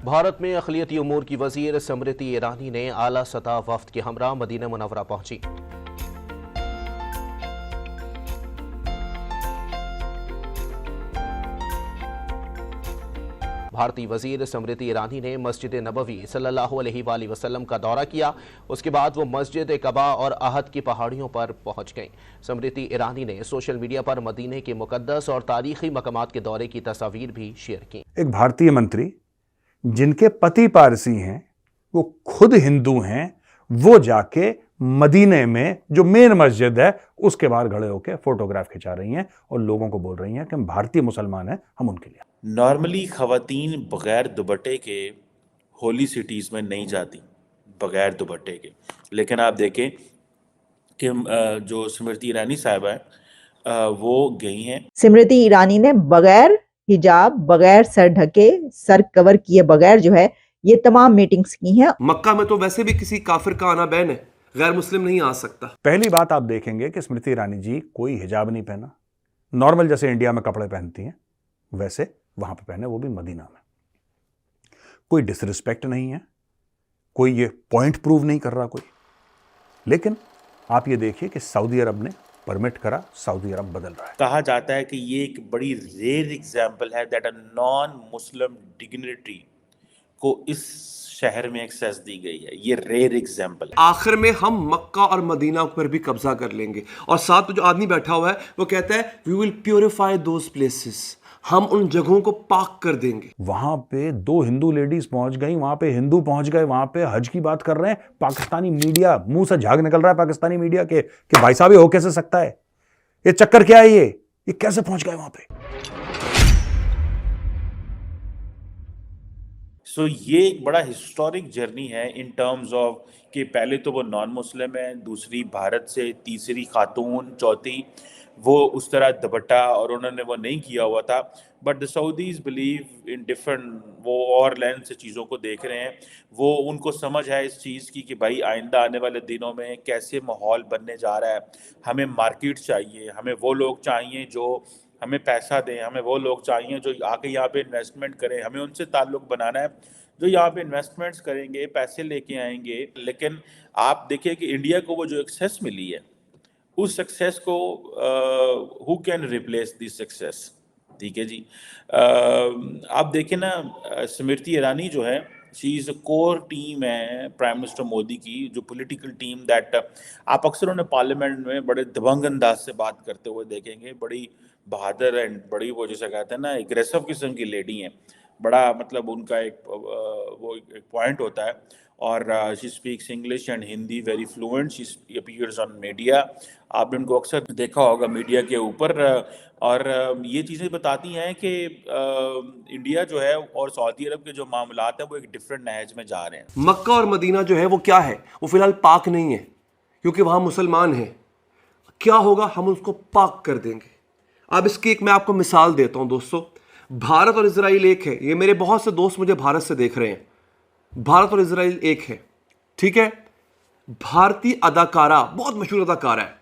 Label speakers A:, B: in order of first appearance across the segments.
A: भारत में अक़लियती उमूर की वज़ीर स्मृति ईरानी ने आला सतह वफ़द के हमरा मदीना मुनव्वरा पहुंची। भारतीय वज़ीर स्मृति ईरानी ने मस्जिद नबवी सल्लल्लाहु अलैहि वसल्लम का दौरा किया। उसके बाद वो मस्जिद कबा और अहद की पहाड़ियों पर पहुंच गईं। स्मृति ईरानी ने सोशल मीडिया पर मदीने के मुकद्दस और तारीखी मकामात के दौरे की तस्वीर भी शेयर की।
B: एक भारतीय मंत्री जिनके पति पारसी हैं, वो खुद हिंदू हैं, वो जाके मदीने में जो मेन मस्जिद है उसके बाहर खड़े होकर फोटोग्राफ खिंचा रही हैं और लोगों को बोल रही हैं कि हम भारतीय मुसलमान हैं, हम उनके लिए।
C: नॉर्मली ख़वातीन बग़ैर दुपट्टे के होली सिटीज़ में नहीं जाती, बग़ैर दुपट्टे के। लेकिन आप देखें कि जो स्मृति ईरानी साहिबा हैं वो गई हैं।
D: स्मृति ईरानी ने बगैर हिजाब, बगैर सर ढके, सर कवर किए बगैर जो है ये तमाम मीटिंग्स की हैं।
E: मक्का में तो वैसे भी किसी काफिर का आना बैन है, गैर मुस्लिम नहीं आ सकता।
B: पहली बात आप देखेंगे कि स्मृति ईरानी जी कोई हिजाब नहीं पहना, नॉर्मल जैसे इंडिया में कपड़े पहनती हैं वैसे वहां पे पहने, वो भी मदीना में। कोई डिसरिस्पेक्ट नहीं है, कोई ये पॉइंट प्रूव नहीं कर रहा कोई। लेकिन आप ये देखिए कि सऊदी अरब ने परमिट करा, सऊदी अरब बदल रहा है।
C: कहा जाता है कि ये एक बड़ी रेयर एग्जाम्पल है that a non Muslim dignitary को इस शहर में एक्सेस दी गई है। ये रेयर एग्जाम्पल।
E: आखिर में हम मक्का और मदीना पर भी कब्जा कर लेंगे। और साथ जो आदमी बैठा हुआ है वो कहता है we will purify those places, हम उन जगहों को पाक कर देंगे।
B: वहां पे 2 हिंदू लेडीज पहुंच गई, वहां पे हिंदू पहुंच गए, वहां पे हज की बात कर रहे हैं। पाकिस्तानी मीडिया मुंह से झाग निकल रहा है पाकिस्तानी मीडिया के कि भाई साहब ये हो कैसे सकता है, ये चक्कर क्या है, ये कैसे पहुंच गए वहां पे।
C: सो ये एक बड़ा हिस्टोरिक जर्नी है इन टर्म्स ऑफ कि पहले तो वो नॉन मुस्लिम है, दूसरी भारत से, तीसरी खातून, चौथी वो उस तरह दुपट्टा और उन्होंने वो नहीं किया हुआ था। But the Saudis believe in different, वो और लेंस से चीज़ों को देख रहे हैं। वो उनको समझ है इस चीज़ की कि भाई आइंदा आने वाले दिनों में कैसे माहौल बनने जा रहा है। हमें मार्केट चाहिए, हमें वो लोग चाहिए जो हमें पैसा दें, हमें वो लोग चाहिए जो आके यहाँ पे इन्वेस्टमेंट करें, हमें उनसे ताल्लुक़ बनाना है जो यहाँ पे इन्वेस्टमेंट्स करेंगे, पैसे लेके आएंगे। लेकिन आप देखिए कि इंडिया को वो जो सक्सेस मिली है, उस सक्सेस को who can replace this success. ठीक है जी। आप देखें ना, स्मृति ईरानी जो है she is a core team है प्राइम मिनिस्टर मोदी की, जो पॉलिटिकल टीम दैट आप अक्सर उन्हें पार्लियामेंट में बड़े दबंग अंदाज से बात करते हुए देखेंगे। बड़ी बहादुर एंड बड़ी वो जैसे कहते हैं ना एग्रेसिव किस्म की लेडी हैं। बड़ा मतलब उनका एक वो एक पॉइंट होता है। और she speaks English and Hindi very fluent. She appears on media, आपने उनको अक्सर देखा होगा मीडिया के ऊपर। और ये चीज़ें बताती हैं कि इंडिया जो है और सऊदी अरब के जो मामलात हैं वो एक डिफरेंट नहज में जा रहे हैं।
E: मक्का और मदीना जो है वो क्या है, वो फिलहाल पाक नहीं है क्योंकि वहाँ मुसलमान हैं। क्या होगा, हम उसको पाक कर देंगे। अब इसकी एक मैं आपको मिसाल देता हूँ दोस्तों। भारत और इजराइल एक है। ये मेरे बहुत से दोस्त मुझे भारत से देख रहे हैं। भारत और इजराइल एक है, ठीक है। भारतीय अदाकारा, बहुत मशहूर अदाकारा है,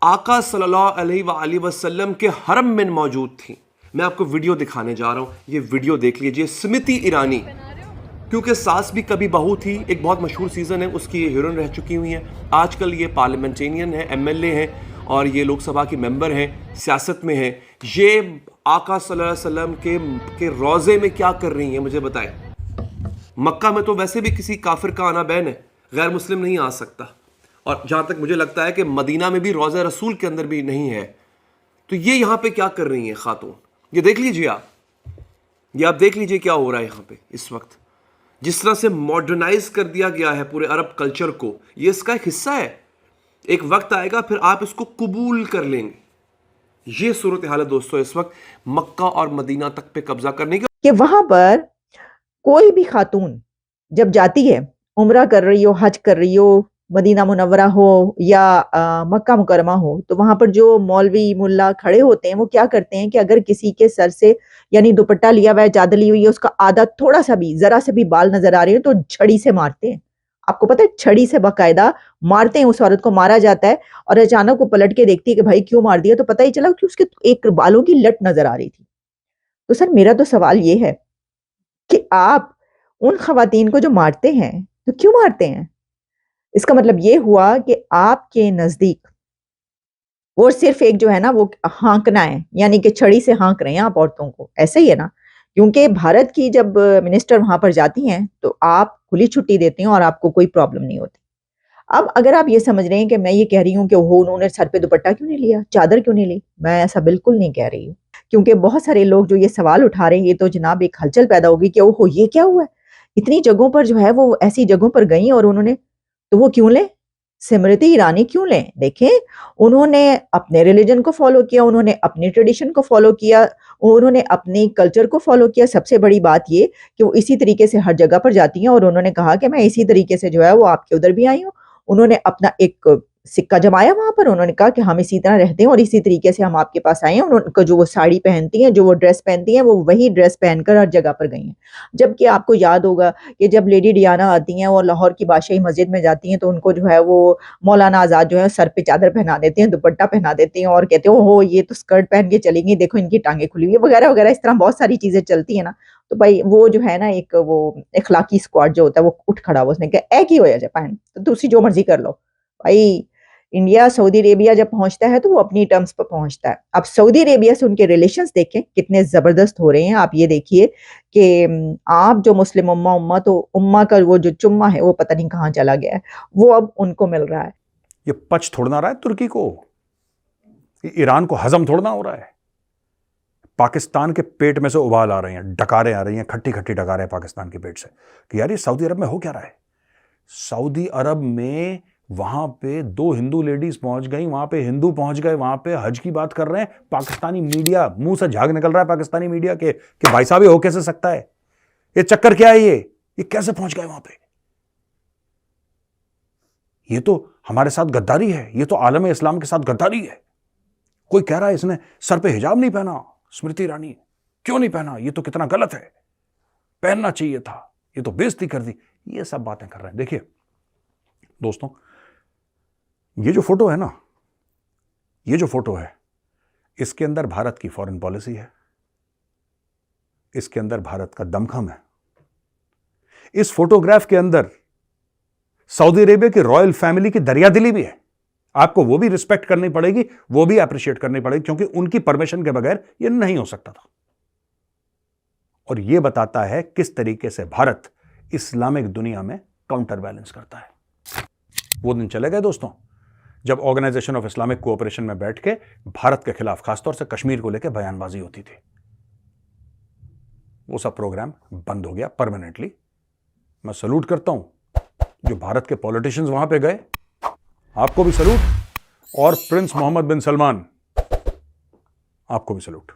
E: आका सल्लल्लाहु अलैहि वसल्लम के हरम में मौजूद थी। मैं आपको वीडियो दिखाने जा रहा हूं, ये वीडियो देख लीजिए। स्मृति ईरानी, क्योंकि सास भी कभी बहू थी, एक बहुत मशहूर सीजन है उसकी, ये हीरोइन रह चुकी हुई हैं। आजकल ये पार्लियामेंटेरियन है, एमएलए हैं और ये लोकसभा की मेंबर हैं, सियासत में हैं। ये आका सल्लल्लाहु अलैहि वसल्लम के रोज़े में क्या कर रही हैं मुझे बताएं। मक्का में तो वैसे भी किसी काफिर का आना बैन है, गैर मुस्लिम नहीं आ सकता। और जहां तक मुझे लगता है कि मदीना में भी रोज़ा रसूल के अंदर भी नहीं है। तो ये यहाँ पे क्या कर रही हैं खातून, ये देख लीजिए आप। ये आप देख लीजिए क्या हो रहा है यहाँ पे इस वक्त। जिस तरह से मॉडर्नाइज कर दिया गया है पूरे अरब कल्चर को, ये इसका एक हिस्सा है। एक वक्त आएगा फिर आप इसको कबूल कर लेंगे। ये सूरत हाल है दोस्तों इस वक्त मक्का और मदीना तक पे कब्जा करने की।
D: कि वहां पर कोई भी खातून जब जाती है, उम्रा कर रही हो, हज कर रही हो, मदीना मुनव्वरा हो या मक्का मुकरमा हो, तो वहां पर जो मौलवी मुल्ला खड़े होते हैं वो क्या करते हैं कि अगर किसी के सर से यानी दुपट्टा लिया हुआ है, चादर ली हुई है, उसका आधा थोड़ा सा भी जरा से भी बाल नजर आ रहे हैं तो छड़ी से मारते हैं। आपको पता है, छड़ी से बाकायदा मारते हैं। उस औरत को मारा जाता है और अचानक वो पलट के देखती है कि भाई क्यों मार दिया, तो पता ही चला कि उसके एक बालों की लट नजर आ रही थी। तो सर मेरा तो सवाल ये है कि आप उन खवातीन को जो मारते हैं, तो क्यों मारते हैं? इसका मतलब ये हुआ कि आपके नजदीक वो सिर्फ एक जो है ना वो हाँकना है, यानी कि छड़ी से हाँक रहे हैं आप औरतों को, ऐसा ही है ना? क्योंकि भारत की जब मिनिस्टर वहां पर जाती हैं तो आप खुली छुट्टी देते हैं और आपको कोई प्रॉब्लम नहीं होती। अब अगर आप ये समझ रहे हैं कि मैं ये कह रही हूँ कि वो उन्होंने सर पे दुपट्टा क्यों नहीं लिया, चादर क्यों नहीं ली, मैं ऐसा बिल्कुल नहीं कह रही हूँ। क्योंकि बहुत सारे लोग जो ये सवाल उठा रहे हैं, ये तो जनाब एक हलचल पैदा होगी कि ओहो ये क्या हुआ है, इतनी जगहों पर जो है वो ऐसी जगहों पर गई और उन्होंने, तो वो क्यों लें? स्मृति ईरानी क्यों लें? देखें, उन्होंने अपने रिलीजन को फॉलो किया, उन्होंने अपनी ट्रेडिशन को फॉलो किया, उन्होंने अपनी कल्चर को फॉलो किया। सबसे बड़ी बात ये कि वो इसी तरीके से हर जगह पर जाती हैं और उन्होंने कहा कि मैं इसी तरीके से जो है वो आपके उधर भी आई हूँ। उन्होंने अपना एक सिक्का जमाया वहां पर, उन्होंने कहा कि हम इसी तरह रहते हैं और इसी तरीके से हम आपके पास आए हैं। उनको जो वो साड़ी पहनती हैं, जो वो ड्रेस पहनती हैं, वो वही ड्रेस पहनकर हर जगह पर गई हैं। जबकि आपको याद होगा कि जब लेडी डियाना आती हैं और लाहौर की बादशाही मस्जिद में जाती हैं तो उनको जो है वो मौलाना आजाद जो है सर पे चादर पहना देते हैं, दुपट्टा पहना देते हैं और कहते हैं ओहो ये तो स्कर्ट पहन के चलेंगी, देखो इनकी टांगे खुली हुई है, वगैरह वगैरह। इस तरह बहुत सारी चीजें चलती है ना। तो भाई वो जो है ना एक वो इखलाकी स्क्वाड जो होता है वो उठ खड़ा हुआ, उसने कहा एक ही हो जाए, तो दूसरी जो मर्जी कर लो। भाई इंडिया सऊदी अरेबिया जब पहुंचता है तो वो अपनी टर्म्स पर पहुंचता है। अब सऊदी अरेबिया से उनके रिलेशंस देखें कितने जबरदस्त हो रहे हैं। आप ये देखिए कि आप जो मुस्लिम उम्मा तो उम्मा का वो जो चुम्मा है वो पता नहीं कहाँ चला गया है, वो अब उनको मिल रहा है।
B: ये पच थोड़ना रहा है तुर्की को, ईरान को हजम थोड़ना हो रहा है। पाकिस्तान के पेट में से उबाल आ रहे हैं, डकारें आ रही हैं, खट्टी खट्टी डकारें पाकिस्तान के पेट से कि यार ये सऊदी अरब में हो क्या रहा है। सऊदी अरब में वहां पे 2 हिंदू लेडीज पहुंच गई, वहां पे हिंदू पहुंच गए, वहां पे हज की बात कर रहे हैं। पाकिस्तानी मीडिया मुंह से झाग निकल रहा है पाकिस्तानी मीडिया के कि भाई साहब ये हो कैसे सकता है, ये चक्कर क्या है, ये कैसे पहुंच गए वहां पे। ये तो हमारे साथ गद्दारी है, ये तो आलम इस्लाम के साथ गद्दारी है। कोई कह रहा है इसने सर पे हिजाब नहीं पहना, स्मृति ईरानी क्यों नहीं पहना, ये तो कितना गलत है, पहनना चाहिए था, ये तो बेइज्जती कर दी। ये सब बातें कर रहे हैं। देखिए दोस्तों, ये जो फोटो है ना, ये जो फोटो है, इसके अंदर भारत की फॉरेन पॉलिसी है, इसके अंदर भारत का दमखम है। इस फोटोग्राफ के अंदर सऊदी अरेबिया की रॉयल फैमिली की दरियादिली भी है। आपको वो भी रिस्पेक्ट करनी पड़ेगी, वो भी अप्रिशिएट करनी पड़ेगी, क्योंकि उनकी परमिशन के बगैर ये नहीं हो सकता था। और ये बताता है किस तरीके से भारत इस्लामिक दुनिया में काउंटर बैलेंस करता है। वो दिन चले गए दोस्तों जब ऑर्गेनाइजेशन ऑफ इस्लामिक कोऑपरेशन में बैठ के भारत के खिलाफ खासतौर से कश्मीर को लेकर बयानबाजी होती थी। वो सब प्रोग्राम बंद हो गया परमानेंटली। मैं सलूट करता हूं जो भारत के पॉलिटिशियंस वहां पे गए, आपको भी सलूट, और प्रिंस मोहम्मद बिन सलमान आपको भी सलूट।